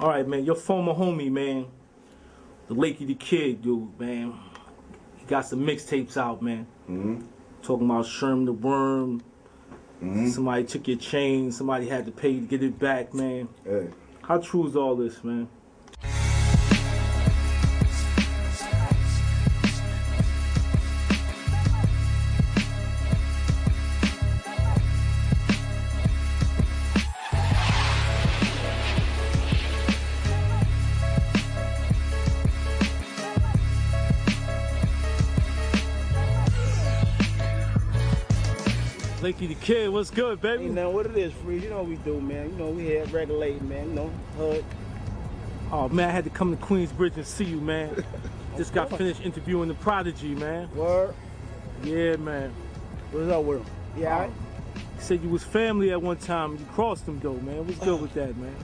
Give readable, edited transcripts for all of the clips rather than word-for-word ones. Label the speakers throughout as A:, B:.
A: All right, man. Your former homie, man, the Lakey the Kid, dude, man. He got some mixtapes out, man. Talking about Sherm the Worm. Somebody took your chain. Somebody had to pay to get it back, man.
B: Hey.
A: How true is all this, man? Lakey the Kid, what's good, baby?
C: Ain't nothing what it is, Freeze. You know what we do, man. You know, we here regulating, man. You know, hood.
A: Oh, man, I had to come to Queensbridge and see you, man. Just got finished interviewing the Prodigy, man.
C: Word?
A: Yeah, man.
C: What's up with him? Yeah,
A: He said you was family at one time. You crossed him, though, man. What's good with that, man?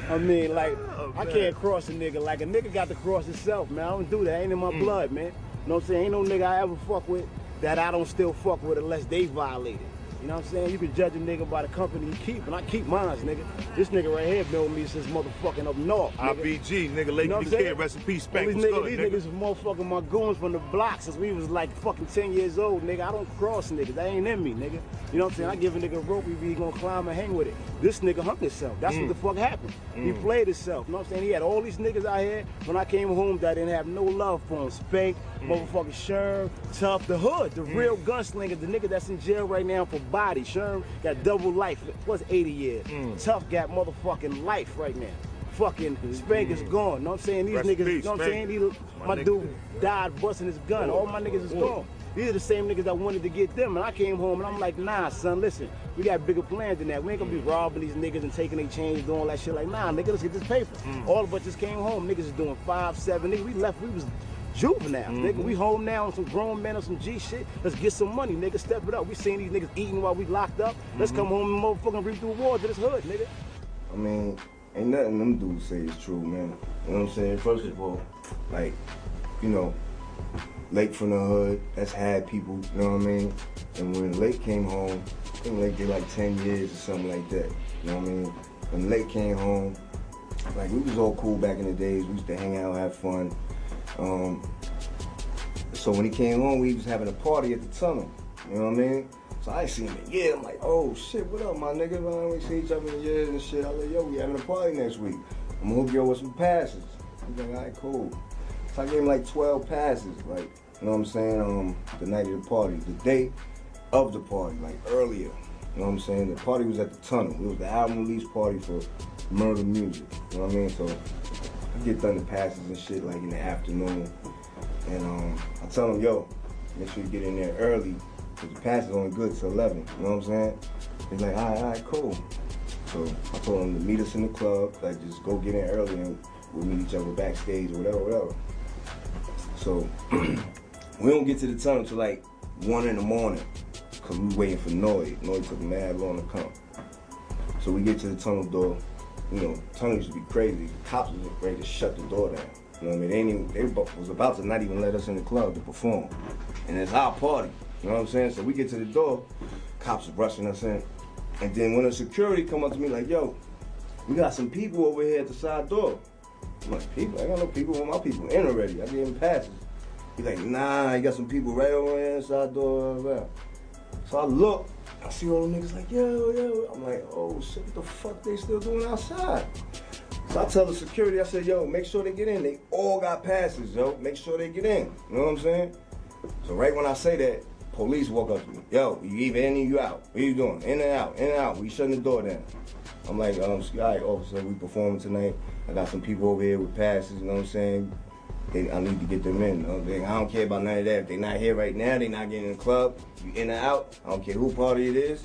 C: I mean, like, I can't cross a nigga. Like, a nigga got to cross himself, man. I don't do that. Ain't in my blood, man. You know what I'm saying? Ain't no nigga I ever fuck with that I don't still fuck with unless they violate it. You know what I'm saying? You can judge a nigga by the company you keep, and I keep mine, nigga. This nigga right here been with me since motherfucking up north, nigga.
B: IBG, nigga, Lakey the Kid, rest in peace, Spank.
C: These niggas is motherfucking my goons from the block since we was like fucking 10 years old, nigga. I don't cross niggas, that ain't in me, nigga. You know what I'm saying? I give a nigga a rope, he gonna climb and hang with it. This nigga hung himself. That's what the fuck happened. He played himself, you know what I'm saying? He had all these niggas out here. When I came home, that didn't have no love for him. Spank, motherfucking Sherm, Tough, the hood, the real gunslinger, the nigga that's in jail right now for body. Sherm got double life, plus 80 years. Tough got motherfucking life right now. Fucking Spank is gone. Know what I'm saying? These niggas, you know what I'm saying? My dude died busting his gun. All my niggas is gone. These are the same niggas that wanted to get them. And I came home and I'm like, nah, son, listen, we got bigger plans than that. We ain't gonna be robbing these niggas and taking their chains, doing all that shit. Like, nah, nigga, let's get this paper. All of us just came home. Niggas is doing 5, 7. Niggas, we left, we was juveniles, nigga. We home now on some grown men on some G shit. Let's get some money, nigga. Step it up. We seen these niggas eating while we locked up. Let's come home and motherfucking reap through wars to this hood, nigga.
B: I mean, ain't nothing them dudes say is true, man. You know what I'm saying? First of all, like, you know, Lake from the hood, that's had people, you know what I mean? And when Lake came home, I think Lake did like 10 years or something like that. You know what I mean? When Lake came home, like, we was all cool back in the days. We used to hang out, have fun. So when he came home, we was having a party at the tunnel. You know what I mean? So I seen him. Yeah, I'm like, oh shit, what up, my nigga? Man, we see each other in years and shit. I was like, yo, we having a party next week. I'm gonna hook you up with some passes. He's like, all right, cool. So I gave him like 12 passes, like, you know what I'm saying? The night of the party, the day of the party, like earlier. You know what I'm saying? The party was at the tunnel. It was the album release party for Murder Music. You know what I mean? So I get done the passes and shit like in the afternoon. And I tell him, yo, make sure you get in there early, because the pass is only good till 11, you know what I'm saying? He's like, all right, cool. So I told him to meet us in the club, like just go get in early and we'll meet each other backstage or whatever. So we don't get to the tunnel till like 1 in the morning, because we waiting for Noy. Noy took mad long to come. So we get to the tunnel door. You know, tunnel used to be crazy. The cops was ready to shut the door down. You know what I mean? They was about to not even let us in the club to perform. And it's our party, you know what I'm saying? So we get to the door, cops are rushing us in. And then when the security come up to me like, yo, we got some people over here at the side door. I'm like, people? I got no people. Well, my people in already. I gave him passes. He's like, nah, you got some people right over here inside the door. So I look, I see all them niggas like, yo. I'm like, oh shit, what the fuck they still doing outside? So I tell the security, I said, yo, make sure they get in. They all got passes, yo. Make sure they get in. You know what I'm saying? So right when I say that, police walk up to me. Yo, you either in or you out. What you doing? In and out, in and out. We shutting the door down. I'm like, all right, officer, we performing tonight. I got some people over here with passes, you know what I'm saying? I need to get them in. You know? I don't care about none of that. If they not here right now, they not getting in the club. You in or out. I don't care who party it is.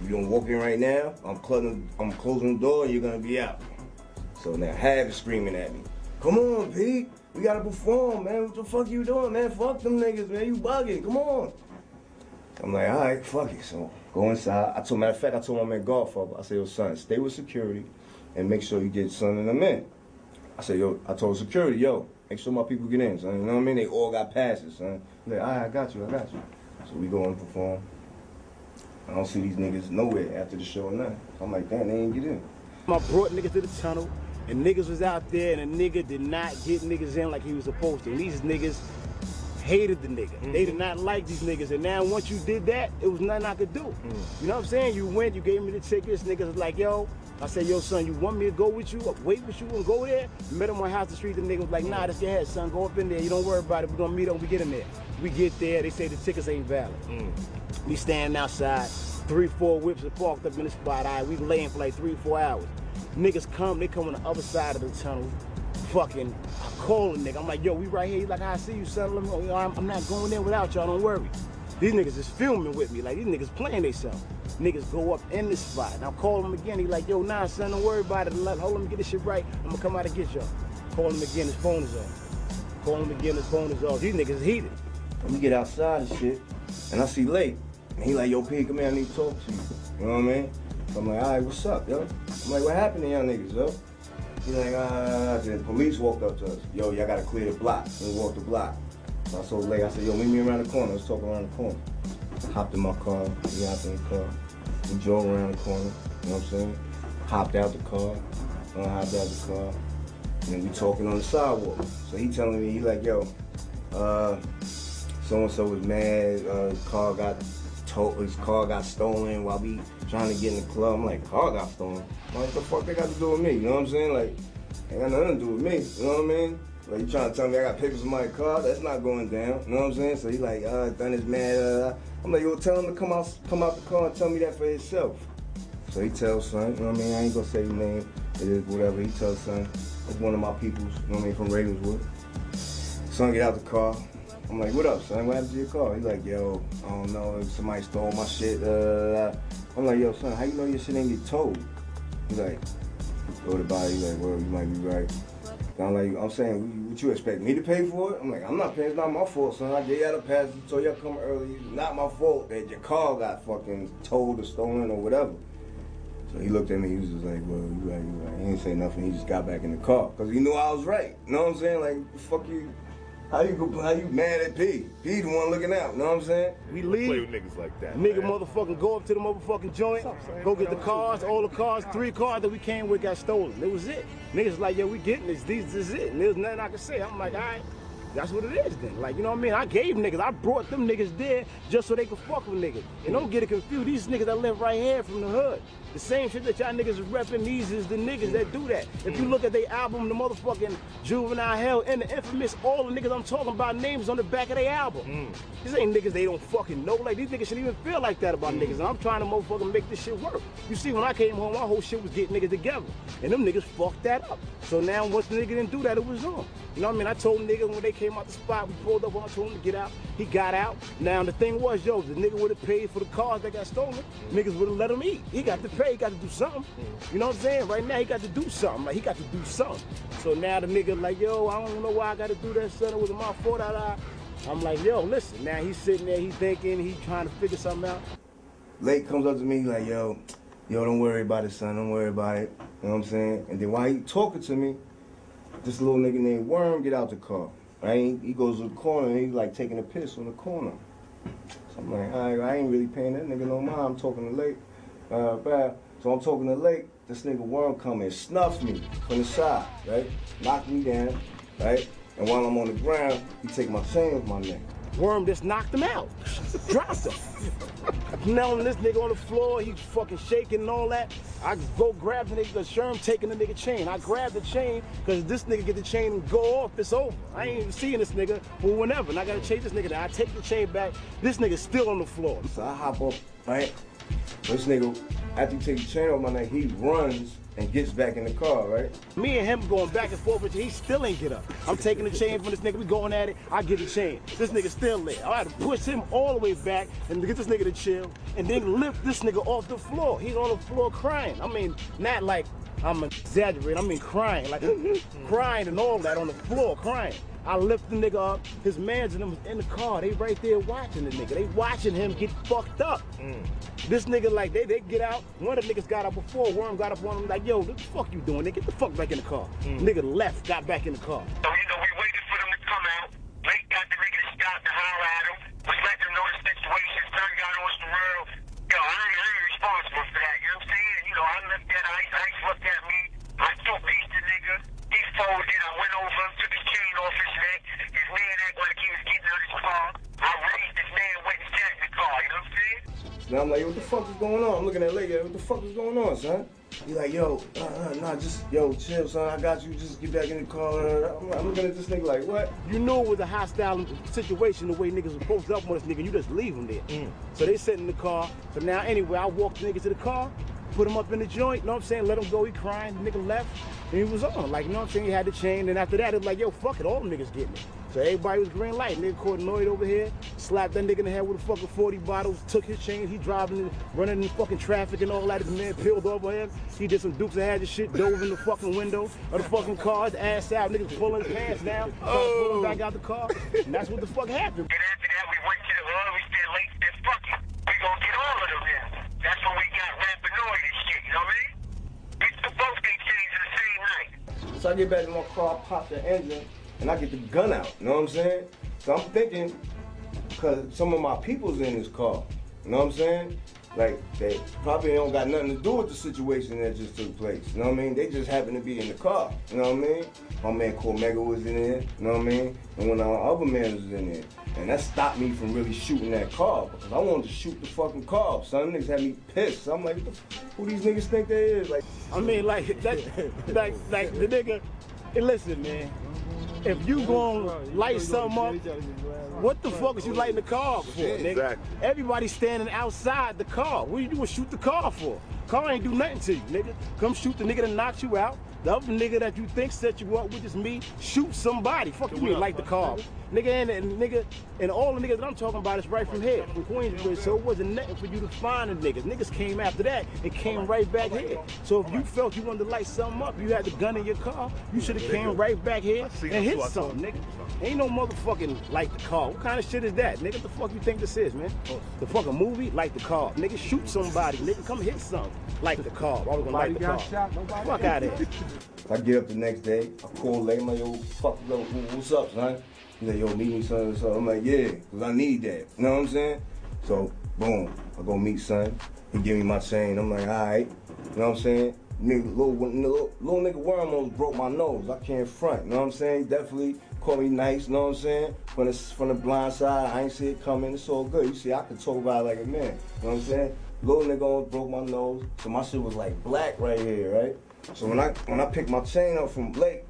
B: If you don't walk in right now, I'm closing the door and you're gonna be out. So now Hav is screaming at me. Come on, Pete. We gotta perform, man. What the fuck you doing, man? Fuck them niggas, man. You bugging. Come on. I'm like, all right, fuck it. So go inside. Matter of fact, I told my man Godfather, I said, yo, son, stay with security and make sure you get son and them in. I said, yo, I told security, yo, make sure my people get in, son. You know what I mean? They all got passes, son. He's like, all right, I got you. So we go and perform. I don't see these niggas nowhere after the show or nothing. So I'm like, damn, they ain't get in.
C: I brought niggas to the tunnel, and niggas was out there, and a nigga did not get niggas in like he was supposed to. And these niggas hated the nigga. They did not like these niggas. And now once you did that, it was nothing I could do. You know what I'm saying? You went, you gave me the tickets, niggas was like, yo. I said, yo, son, you want me to go with you, wait with you and go there? Met him on House the Street, the nigga was like, nah, that's your head, son, go up in there, you don't worry about it, we're gonna meet up when we get in there. We get there, they say the tickets ain't valid. We standing outside, 3-4 whips are parked up in the spot, all right, we laying for like 3-4 hours. Niggas come, they come on the other side of the tunnel, fucking, I call a nigga, I'm like, yo, we right here, he's like, I see you, son, I'm not going there without y'all, don't worry. These niggas is filming with me, like these niggas playing themselves. Niggas go up in the spot. And I call him again, he like, yo, nah, son, don't worry about it. Hold him, get this shit right. I'm gonna come out and get y'all. Call him again, his phone is off. Call him again, his phone is off. These niggas is heated.
B: And we get outside and shit, and I see Lake. And he like, yo, P, come here, I need to talk to you. You know what I mean? So I'm like, all right, what's up, yo? I'm like, what happened to y'all niggas, yo? He like, the police walked up to us. Yo, y'all gotta clear the block. And we walked the block. So I told Lake, I said, yo, meet me around the corner. Let's talk around the corner. Hopped in my car, we hopped in the car. We drove around the corner, you know what I'm saying? Hopped out the car, hopped out the car. And then we talking on the sidewalk. So he telling me, he like, yo, so-and-so was mad, his car got stolen while we trying to get in the club. I'm like, car got stolen? What the fuck they got to do with me? You know what I'm saying? Like, ain't got nothing to do with me, you know what I mean? Like, you trying to tell me I got papers in my car? That's not going down, you know what I'm saying? So he like, done his mad, I'm like, yo, tell him to come out the car and tell me that for himself. So he tells son, you know what I mean? I ain't gonna say his name, it is whatever. He tells son, it's one of my peoples, you know what I mean, from Ravenswood. Son get out the car. I'm like, what up, son? What happened to your car? He's like, yo, I don't know, somebody stole my shit. I'm like, yo, son, how you know your shit ain't get towed? He's like, go to body. He's like, well, you might be right. I'm like, I'm saying, what you expect me to pay for it? I'm like, I'm not paying, it's not my fault, son. I gave y'all the pass, so y'all come early. It's not my fault that your car got fucking towed or stolen or whatever. So he looked at me, he was just like, well, you right. He didn't say nothing, he just got back in the car. Because he knew I was right. You know what I'm saying? Like, fuck you. How you mad at P? P the one looking out, you know what I'm saying?
C: We leave.
D: Play with niggas like that.
C: Nigga
D: man.
C: motherfucking go up to the motherfucking joint, go get the cars, all the cars, 3 cars that we came with got stolen. It was it. Niggas like, yo, we getting this is it. And there's nothing I can say. I'm like, all right, that's what it is then. Like, you know what I mean? I gave niggas, I brought them niggas there just so they could fuck with niggas. And don't get it confused, these niggas that live right here from the hood. The same shit that y'all niggas is repping, these is the niggas that do that. If you look at their album, the motherfucking Juvenile Hell and the Infamous, all the niggas I'm talking about names on the back of their album. These ain't niggas they don't fucking know. Like, these niggas shouldn't even feel like that about niggas. And I'm trying to motherfucking make this shit work. You see, when I came home, my whole shit was getting niggas together. And them niggas fucked that up. So now once the nigga didn't do that, it was on. You know what I mean? I told niggas when they came out the spot, we pulled up on, I told him to get out. He got out. Now the thing was, yo, the nigga would have paid for the cars that got stolen. Niggas would have let him eat. He got to pay, he got to do something. You know what I'm saying? Right now, he got to do something. Like, he got to do something. So now the nigga like, yo, I don't know why I got to do that, son. It was my fault. I'm like, yo, listen. Now he's sitting there, he's thinking, he's trying to figure something out.
B: Lake comes up to me like, yo, don't worry about it, son. Don't worry about it. You know what I'm saying? And then while he talking to me, this little nigga named Worm get out the car. Right? He goes to the corner and he's like taking a piss on the corner. So I'm like, all right, I ain't really paying that nigga no mind. I'm talking to Lake. So I'm talking to Lake. This nigga Worm come and snuffs me from the side, right? Knock me down, right? And while I'm on the ground, he take my chain off my neck.
C: Worm just knocked him out. Dropped him. Now this nigga on the floor, he's fucking shaking and all that. I go grab the nigga, Sherm taking the nigga chain. I grab the chain, cause this nigga get the chain and go off, it's over. I ain't even seeing this nigga for whenever. And I gotta chase this nigga down. I take the chain back, this nigga's still on the floor.
B: So I hop up, right? This nigga, after he take the chain off my neck, he runs and gets back in the car, right?
C: Me and him going back and forth, but he still ain't get up. I'm taking the chain from this nigga, we going at it, I get the chain. This nigga still there. I had to push him all the way back and get this nigga to chill, and then lift this nigga off the floor. He's on the floor crying. I mean, not like I'm exaggerating, I mean crying, like crying and all that on the floor, crying. I lift the nigga up, his mans and them was in the car, they right there watching the nigga. They watching him get fucked up. This nigga, like, they get out. One of the niggas got out before, Worm got up on him like, yo, what the fuck you doing, nigga? Get the fuck back in the car. Nigga left, got back in the car.
E: So, you know, we waited for them to come out. Lake got the nigga to stop to holler at him. Was letting them know the situation. Son got on some real. Yo, I ain't responsible for that, you know what I'm saying? You know, I left that ice looked at
B: I'm like, yo, what the fuck is going on? I'm looking at Lakey, what the fuck is going on, son? He like, yo, nah, just, yo, chill, son, I got you, just get back in the car. I'm looking at this nigga like, what?
C: You knew it was a hostile situation the way niggas was posted up on this nigga, you just leave him there. So they sit in the car. So now anyway, I walked the nigga to the car, put him up in the joint, you know what I'm saying, let him go, he crying, the nigga left, and he was on. Like, you know what I'm saying, he had the chain, and after that, it was like, yo, fuck it, all them niggas getting it. So everybody was green light. Nigga caught annoyed over here, slapped that nigga in the head with a fucking 40 bottles, took his chain, he driving, running in fucking traffic and all that. His man peeled over him. He did some Dukes of Hazzard shit, dove in the fucking window of the fucking car, his ass out, niggas pulling his pants down, pull him back out the car, and that's what the fuck happened.
E: And after that, we went to the hood, we said, Lake said, fuck it, we gonna get all of them now. That's when we got Rapinoid and shit, you know what I mean? We both get changed in the same night.
B: So I get back in my car, pop the engine, and I get the gun out, you know what I'm saying? So I'm thinking, because some of my people's in this car, you know what I'm saying? Like, they probably don't got nothing to do with the situation that just took place, you know what I mean? They just happen to be in the car, you know what I mean? My man Cormega was in there, you know what I mean? And one of our other men was in there. And that stopped me from really shooting that car, because I wanted to shoot the fucking car up. Some niggas had me pissed. So I'm like, who these niggas think they is? Like,
C: I mean, like that, like the nigga. Hey, listen, man. If you gonna light something up, what the fuck is you lighting the car for, nigga?
D: Exactly.
C: Everybody standing outside the car. What you doing? Shoot the car for? Car ain't do nothing to you, nigga. Come shoot the nigga that knocked you out. The other nigga that you think set you up, which is me, shoot somebody. Fuck you mean light the car. Nigga, and all the niggas that I'm talking about is right from here, from Queensbridge, so it wasn't nothing for you to find the niggas. Niggas came after that and came right back here. So if you felt you wanted to light something up, you had the gun in your car, you should have came right back here and hit something, nigga. Ain't no motherfucking light the car. What kind of shit is that? Nigga, what the fuck you think this is, man? The fucking movie? Light the car. Nigga, shoot somebody. Nigga, come hit something. Light the car. I was gonna light the car. Fuck out of here.
B: I get up the next day, I call Lakey, I'm like, yo, fuck, what's up, son? He's like, yo, meet me, son. So I'm like, yeah, because I need that. You know what I'm saying? So, boom, I go meet son. He give me my chain. I'm like, all right. You know what I'm saying? Nigga, little nigga worm almost broke my nose. I can't front. You know what I'm saying? He definitely called me nice. You know what I'm saying? From the blind side, I ain't see it coming. It's all good. You see, I can talk about it like a man. You know what I'm saying? Little nigga almost broke my nose. So my shit was like black right here, right? So when I picked my chain up from Blake,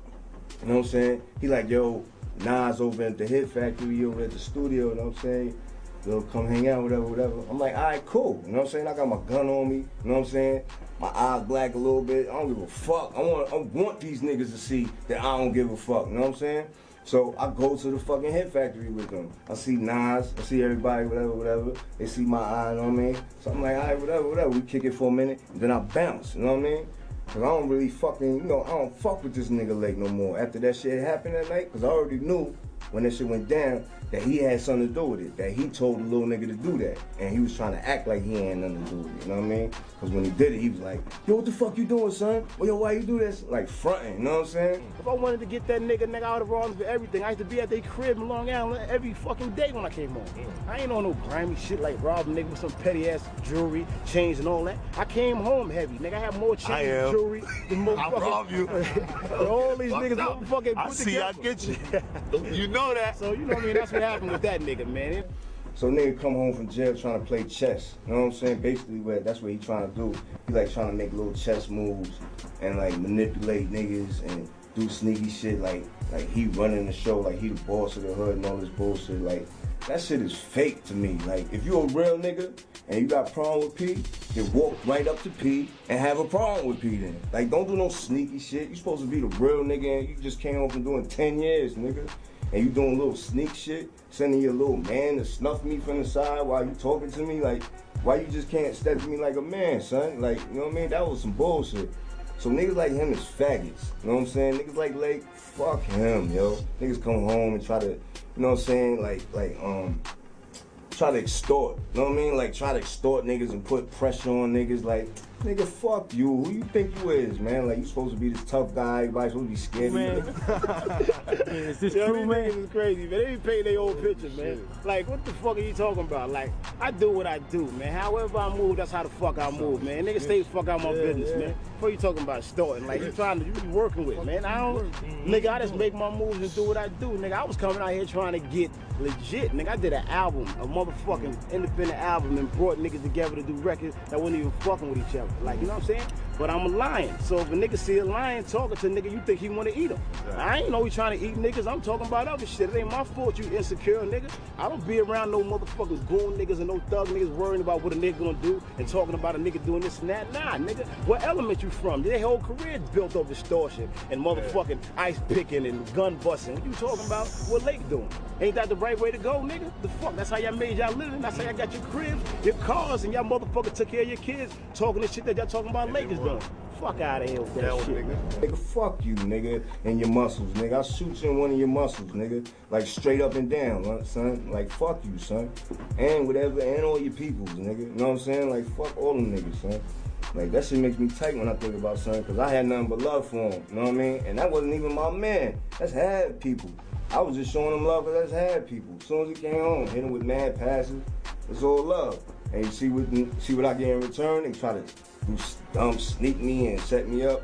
B: you know what I'm saying? He like, yo, Nas over at the Hit Factory, over at the studio, you know what I'm saying? Yo, come hang out, whatever. I'm like, all right, cool. You know what I'm saying? I got my gun on me, you know what I'm saying? My eyes black a little bit. I don't give a fuck. I want these niggas to see that I don't give a fuck, you know what I'm saying? So I go to the fucking Hit Factory with them. I see Nas, I see everybody, whatever. They see my eye, you know what I mean? So I'm like, all right, whatever. We kick it for a minute, and then I bounce, you know what I mean? Cause I don't really fucking, you know, I don't fuck with this nigga Lake no more. After that shit happened that night, cause I already knew when that shit went down that he had something to do with it. That he told the little nigga to do that. And he was trying to act like he had nothing to do with it, you know what I mean? Cause when he did it, he was like, yo, what the fuck you doing, son? Well, yo, why you do this? Like fronting, you know what I'm saying?
C: If I wanted to get that nigga out of arms for everything, I used to be at their crib in Long Island every fucking day when I came home. I ain't on no grimy shit like robbing nigga with some petty ass jewelry, chains and all that. I came home heavy, nigga. I have more chains and jewelry than motherfuckers.
D: I rob you.
C: All these niggas motherfucking
D: I
C: put
D: see,
C: together.
D: I get you. You know that.
C: So you know what I mean? That's what happened with that nigga, man.
B: So nigga come home from jail trying to play chess. You know what I'm saying? Basically, that's what he trying to do. He like trying to make little chess moves and like manipulate niggas and do sneaky shit. Like he running the show, like he the boss of the hood and all this bullshit. Like that shit is fake to me. Like if you a real nigga and you got a problem with P, then walk right up to P and have a problem with P then. Like don't do no sneaky shit. You supposed to be the real nigga and you just came home from doing 10 years, nigga. And you doing little sneak shit, sending your little man to snuff me from the side while you talking to me. Like, why you just can't step to me like a man, son? Like, you know what I mean? That was some bullshit. So niggas like him is faggots. You know what I'm saying? Niggas like Lake, fuck him, yo. Niggas come home and try to, you know what I'm saying? Try to extort. You know what I mean? Like, try to extort niggas and put pressure on niggas. Like, nigga, fuck you. Who you think you is, man? Like, you supposed to be this tough guy. Everybody's supposed to be scared
A: Man.
B: of you.
A: Is this
C: You know
A: true,
C: what I
A: man?
C: mean? It's crazy, man. They be paying their old pictures, man. Like, what the fuck are you talking about? Like, I do what I do, man. However I move, that's how the fuck I move, man. Niggas stay the fuck out my business, man. What you talking about starting? Like you be working with, man. I don't, nigga. I just make my moves and do what I do, nigga. I was coming out here trying to get legit, nigga. I did an album, a motherfucking independent album, and brought niggas together to do records that wasn't even fucking with each other. Like, you know what I'm saying? But I'm a lion, so if a nigga see a lion talking to a nigga, you think he want to eat him. I ain't know he trying to eat niggas. I'm talking about other shit. It ain't my fault you insecure, nigga. I don't be around no motherfucking goon niggas and no thug niggas worrying about what a nigga gonna do and talking about a nigga doing this and that. Nah, nigga. What element you from? Their whole career is built off extortion and motherfucking ice picking and gun busting. What you talking about? What Lake doing? Ain't that the right way to go, nigga? The fuck? That's how y'all made y'all living. That's how y'all got your cribs, your cars, and y'all motherfuckers took care of your kids talking this shit that y'all talking about Lake is doing. Fuck out of here with that shit.
B: Nigga, fuck you, nigga, and your muscles, nigga. I'll shoot you in one of your muscles, nigga. Like straight up and down, son. Like, fuck you, son. And whatever, and all your peoples, nigga. You know what I'm saying? Like, fuck all them niggas, son. Like, that shit makes me tight when I think about son, because I had nothing but love for him, you know what I mean? And that wasn't even my man. That's had people. I was just showing him love because that's had people. As soon as he came home, hit him with mad passes. It's all love. And you see what I get in return? They try to sneak me and set me up.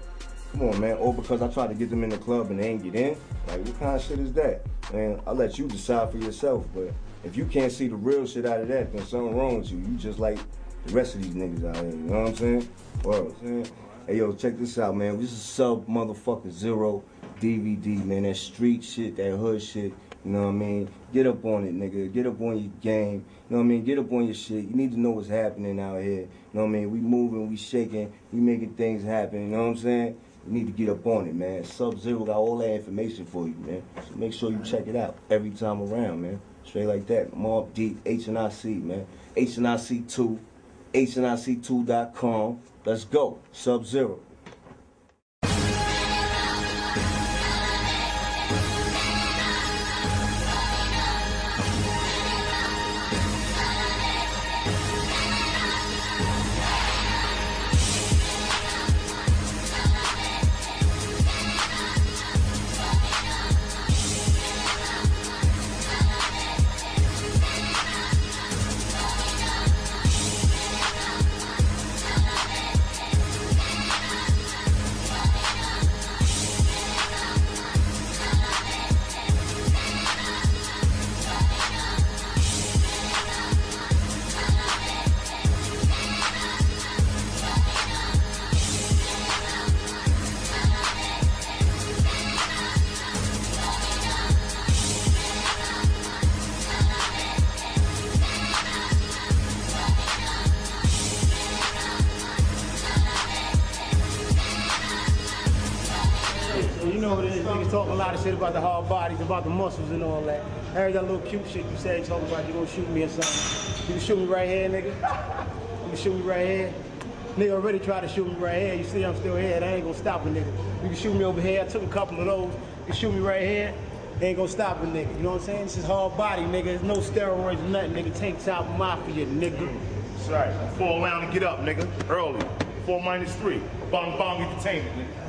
B: Come on, man. Or because I tried to get them in the club and they ain't get in. Like, what kind of shit is that? Man, I'll let you decide for yourself. But if you can't see the real shit out of that, then something wrong with you. You just like the rest of these niggas out here. You know what I'm saying? Well, hey, yo, check this out, man. This is sub motherfucker zero DVD, man. That street shit, that hood shit. You know what I mean? Get up on it, nigga. Get up on your game. You know what I mean? Get up on your shit. You need to know what's happening out here. You know what I mean? We moving, we shaking, we making things happen. You know what I'm saying? You need to get up on it, man. Sub-Zero got all that information for you, man. So make sure you check it out every time around, man. Straight like that. Mob Deep, HNIC, man. HNIC2, HNIC2.com. Let's go. Sub-Zero.
C: You know what it is, niggas talking a lot of shit about the hard bodies, about the muscles and all that. I heard that little cute shit you said, talking about you gonna shoot me or something. You can shoot me right here, nigga. You can shoot me right here. Nigga already tried to shoot me right here. You see I'm still here, that ain't gonna stop a nigga. You can shoot me over here, I took a couple of those. You can shoot me right here, ain't gonna stop a nigga. You know what I'm saying? This is hard body, nigga. There's no steroids or nothing, nigga. Tank top mafia, nigga.
D: That's right. Fall around and get up, nigga. Early. 4 minus 3. Bong bong entertainment, nigga.